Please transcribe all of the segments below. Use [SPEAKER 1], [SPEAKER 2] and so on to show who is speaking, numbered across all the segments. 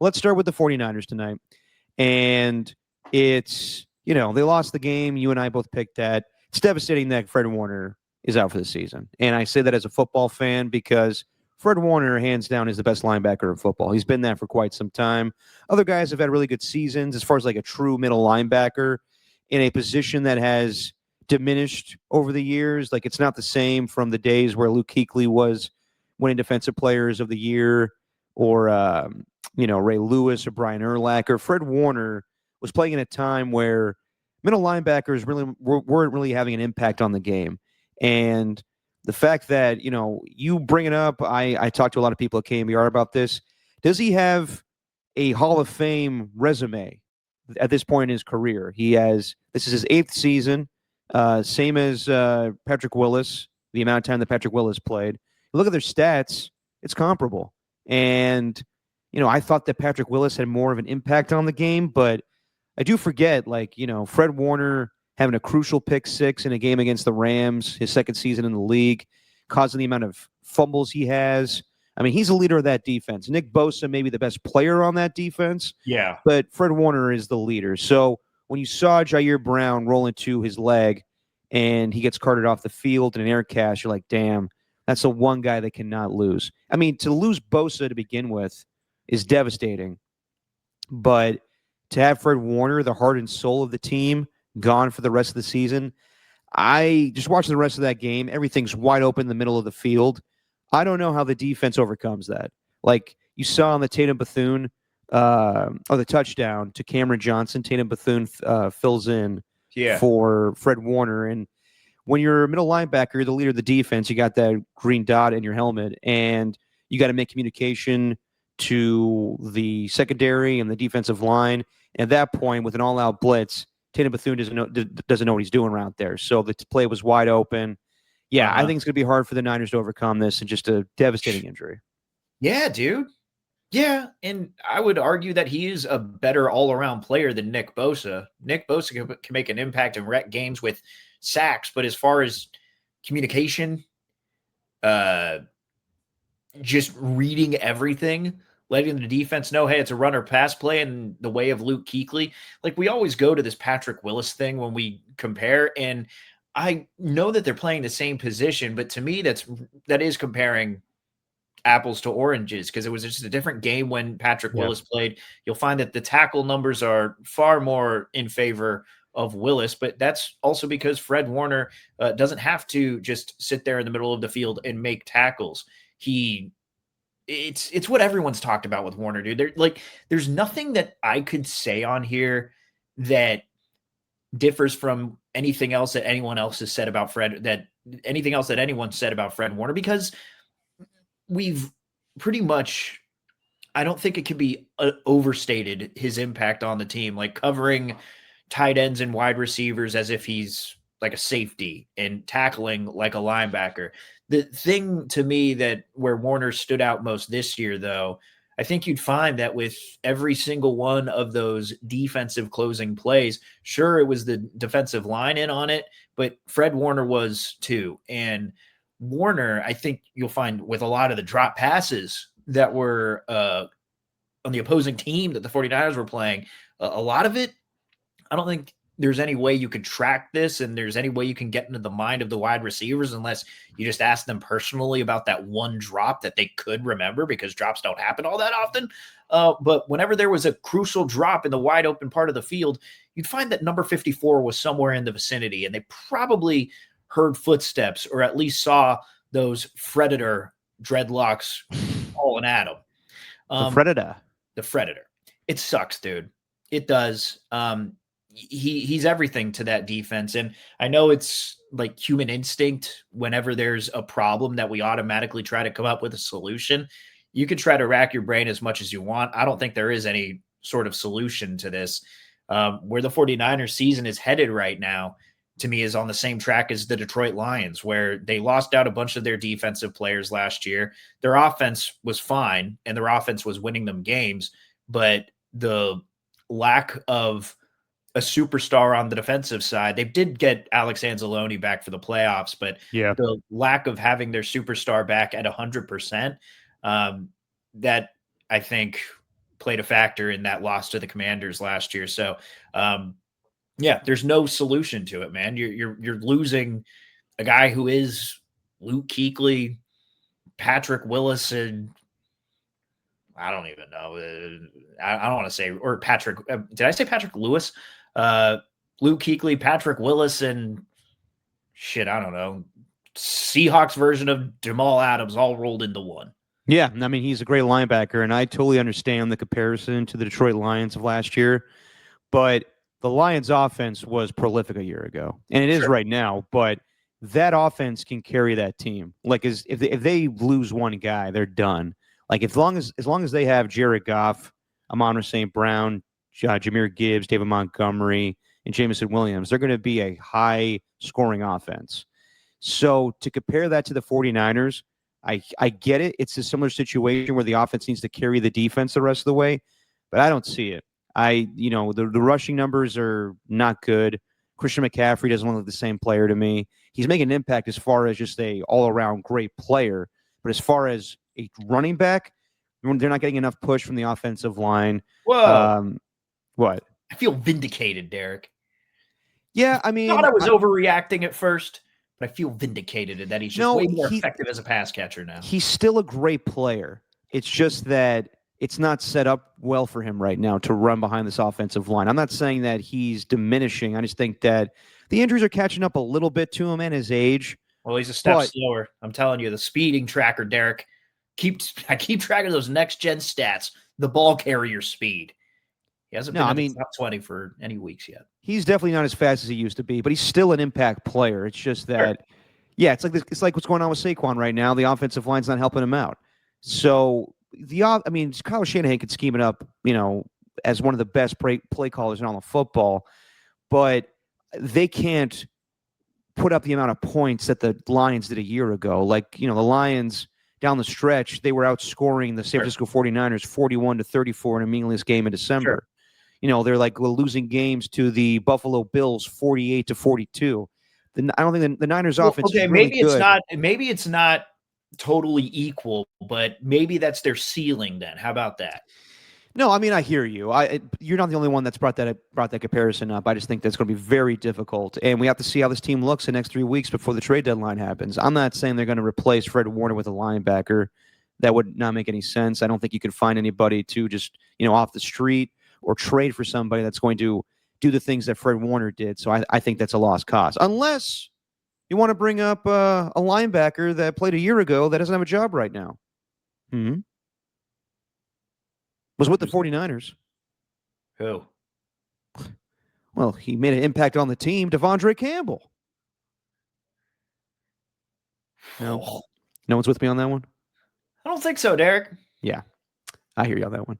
[SPEAKER 1] let's start with the 49ers tonight. And it's, they lost the game. You and I both picked that. It's devastating that Fred Warner is out for the season. And I say that as a football fan because Fred Warner, hands down, is the best linebacker in football. He's been that for quite some time. Other guys have had really good seasons as far as like a true middle linebacker in a position that has diminished over the years. Like, it's not the same from the days where Luke Kuechly was winning Defensive Players of the Year, or Ray Lewis or Brian Urlacher. Fred Warner was playing in a time where middle linebackers really weren't really having an impact on the game. And the fact that, you bring it up, I talked to a lot of people at KMBR about this. Does he have a Hall of Fame resume at this point in his career? This is his 8th season, same as Patrick Willis, the amount of time that Patrick Willis played. Look at their stats, it's comparable. And, I thought that Patrick Willis had more of an impact on the game, but I do forget, Fred Warner having a crucial pick six in a game against the Rams, his second season in the league, causing the amount of fumbles he has. I mean, he's a leader of that defense. Nick Bosa may be the best player on that defense.
[SPEAKER 2] Yeah.
[SPEAKER 1] But Fred Warner is the leader. So when you saw Jair Brown roll into his leg and he gets carted off the field in an air cast, you're like, damn, that's the one guy that cannot lose. I mean, to lose Bosa to begin with is devastating. But to have Fred Warner, the heart and soul of the team, gone for the rest of the season, I just watching the rest of that game, everything's wide open in the middle of the field. I don't know how the defense overcomes that. Like you saw on the Tatum Bethune, or the touchdown to Cameron Johnson, Tatum Bethune fills in for Fred Warner. And when you're a middle linebacker, you're the leader of the defense. You got that green dot in your helmet, and you got to make communication to the secondary and the defensive line. And at that point, with an all-out blitz, Tatum Bethune doesn't know what he's doing around there. So the play was wide open. Yeah, I think it's going to be hard for the Niners to overcome this, and just a devastating injury.
[SPEAKER 2] Yeah, dude. Yeah, and I would argue that he is a better all-around player than Nick Bosa. Nick Bosa can make an impact and wreck games with sacks, but as far as communication, just reading everything, letting the defense know, hey, it's a run or pass play in the way of Luke Kuechly. Like, we always go to this Patrick Willis thing when we compare, and I know that they're playing the same position, but to me, that is comparing apples to oranges, because it was just a different game when Patrick Willis played. You'll find that the tackle numbers are far more in favor of Willis, but that's also because Fred Warner doesn't have to just sit there in the middle of the field and make tackles. It's what everyone's talked about with Warner, dude. There's nothing that I could say on here that differs from anything else that anyone else has said about anything else that anyone said about Fred Warner, because we've pretty much, I don't think it can be overstated, his impact on the team, like covering tight ends and wide receivers as if he's like a safety and tackling like a linebacker. The thing to me where Warner stood out most this year, though, I think you'd find that with every single one of those defensive closing plays, sure, it was the defensive line in on it, but Fred Warner was too. And Warner, I think you'll find with a lot of the drop passes that were on the opposing team that the 49ers were playing, a lot of it, I don't think there's any way you could track this, and there's any way you can get into the mind of the wide receivers unless you just ask them personally about that one drop that they could remember, because drops don't happen all that often. But whenever there was a crucial drop in the wide open part of the field, you'd find that number 54 was somewhere in the vicinity, and they probably heard footsteps or at least saw those Predator dreadlocks falling at him. The Predator. It sucks, dude. It does. He's everything to that defense. And I know it's like human instinct whenever there's a problem that we automatically try to come up with a solution. You could try to rack your brain as much as you want. I don't think there is any sort of solution to this. Where the 49ers season is headed right now, to me, is on the same track as the Detroit Lions, where they lost out a bunch of their defensive players last year. Their offense was fine, and their offense was winning them games, but the lack of a superstar on the defensive side, they did get Alex Anzalone back for the playoffs, but the lack of having their superstar back at 100%, that I think played a factor in that loss to the Commanders last year. So, yeah, there's no solution to it, man. You're losing a guy who is Luke Kuechly, Patrick Willis, and I don't even know. I don't want to say, or Patrick. Did I say Patrick Lewis? Luke Kuechly, Patrick Willis, and shit, I don't know. Seahawks version of Jamal Adams all rolled into one.
[SPEAKER 1] Yeah, I mean, he's a great linebacker, and I totally understand the comparison to the Detroit Lions of last year. But the Lions' offense was prolific a year ago, and it is right now. But that offense can carry that team. Like, if they lose one guy, they're done. Like, as long as they have Jared Goff, Amon St. Brown, Jahmyr Gibbs, David Montgomery, and Jameson Williams, they're going to be a high-scoring offense. So to compare that to the 49ers, I get it. It's a similar situation where the offense needs to carry the defense the rest of the way, but I don't see it. The rushing numbers are not good. Christian McCaffrey doesn't look like the same player to me. He's making an impact as far as just a all-around great player, but as far as a running back, they're not getting enough push from the offensive line.
[SPEAKER 2] Whoa.
[SPEAKER 1] What?
[SPEAKER 2] I feel vindicated, Derek.
[SPEAKER 1] Yeah, I mean,
[SPEAKER 2] I thought I was overreacting at first, but I feel vindicated that he's just way more effective as a pass catcher now.
[SPEAKER 1] He's still a great player. It's just that it's not set up well for him right now to run behind this offensive line. I'm not saying that he's diminishing. I just think that the injuries are catching up a little bit to him and his age.
[SPEAKER 2] Well, he's a step slower. I'm telling you, the speeding tracker, Derek. I keep track of those next-gen stats, the ball carrier speed. He hasn't been in the top 20 for any weeks yet.
[SPEAKER 1] He's definitely not as fast as he used to be, but he's still an impact player. It's just that, yeah, it's like what's going on with Saquon right now. The offensive line's not helping him out. So Kyle Shanahan could scheme it up, as one of the best play callers in all of football, but they can't put up the amount of points that the Lions did a year ago. Like, the Lions down the stretch, they were outscoring the San Francisco 49ers 41-34 in a meaningless game in December. They're like losing games to the Buffalo Bills 48-42. I don't think the Niners offense is really good.
[SPEAKER 2] Maybe it's not totally equal, but maybe that's their ceiling then. How about that?
[SPEAKER 1] No, I mean, I hear you. You're not the only one that's brought that comparison up. I just think that's going to be very difficult, and we have to see how this team looks the next 3 weeks before the trade deadline happens. I'm not saying they're going to replace Fred Warner with a linebacker. That would not make any sense. I don't think you could find anybody to just off the street or trade for somebody that's going to do the things that Fred Warner did. So I think that's a lost cause, unless you want to bring up a linebacker that played a year ago that doesn't have a job right now. Was with the 49ers.
[SPEAKER 2] Who?
[SPEAKER 1] Well, he made an impact on the team. Devondre Campbell. No one's with me on that one?
[SPEAKER 2] I don't think so, Derek.
[SPEAKER 1] Yeah, I hear you on that one.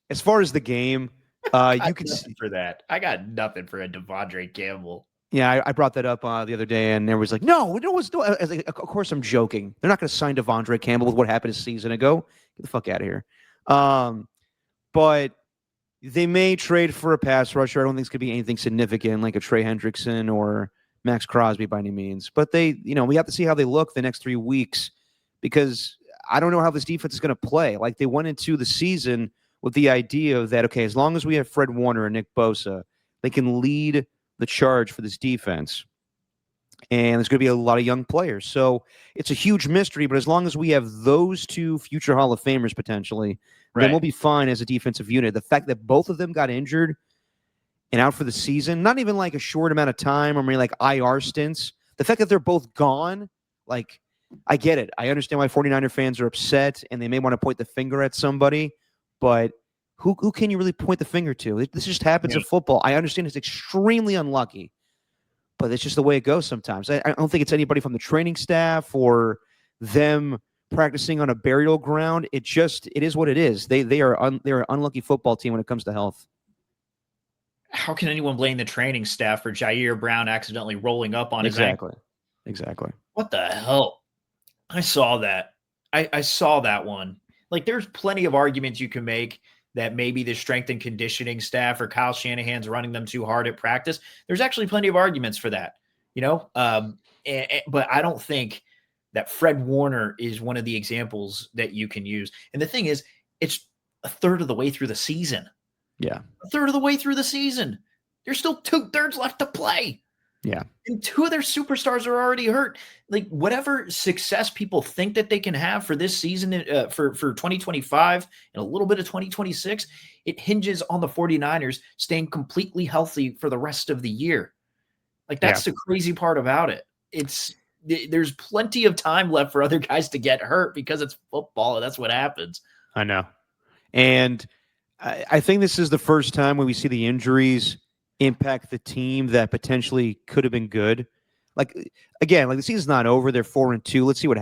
[SPEAKER 1] As far as the game, you can see
[SPEAKER 2] for that. I got nothing for a Devondre Campbell.
[SPEAKER 1] Yeah, I brought that up the other day, and there was like, no, of course I'm joking. They're not going to sign Devondre Campbell with what happened a season ago. Get the fuck out of here. But they may trade for a pass rusher. I don't think it's going to be anything significant like a Trey Hendrickson or Max Crosby by any means. But we have to see how they look the next 3 weeks, because I don't know how this defense is going to play. Like, they went into the season with the idea that, okay, as long as we have Fred Warner and Nick Bosa, they can lead the charge for this defense. And there's going to be a lot of young players. So it's a huge mystery, but as long as we have those two future Hall of Famers potentially, then we'll be fine as a defensive unit. The fact that both of them got injured and out for the season, not even like a short amount of time or maybe like IR stints, the fact that they're both gone, like, I get it. I understand why 49er fans are upset and they may want to point the finger at somebody, but who can you really point the finger to? This just happens in football. I understand it's extremely unlucky, but it's just the way it goes sometimes. I don't think it's anybody from the training staff or them practicing on a burial ground. It is what it is. They're an unlucky football team when it comes to health.
[SPEAKER 2] How can anyone blame the training staff for Jair Brown accidentally rolling up on his ankle?
[SPEAKER 1] Exactly.
[SPEAKER 2] What the hell? I saw that. I saw that one. Like, there's plenty of arguments you can make that maybe the strength and conditioning staff or Kyle Shanahan's running them too hard at practice. There's actually plenty of arguments for that, but I don't think that Fred Warner is one of the examples that you can use. And the thing is, it's a third of the way through the season.
[SPEAKER 1] Yeah.
[SPEAKER 2] A third of the way through the season. There's still 2/3 left to play.
[SPEAKER 1] Yeah.
[SPEAKER 2] And 2 of their superstars are already hurt. Like, whatever success people think that they can have for this season, for 2025 and a little bit of 2026, it hinges on the 49ers staying completely healthy for the rest of the year. Like, that's the crazy part about it. There's plenty of time left for other guys to get hurt because it's football and that's what happens.
[SPEAKER 1] I know. And I think this is the first time when we see the injuries impact the team that potentially could have been good. Like, again, like the season's not over. They're 4-2. Let's see what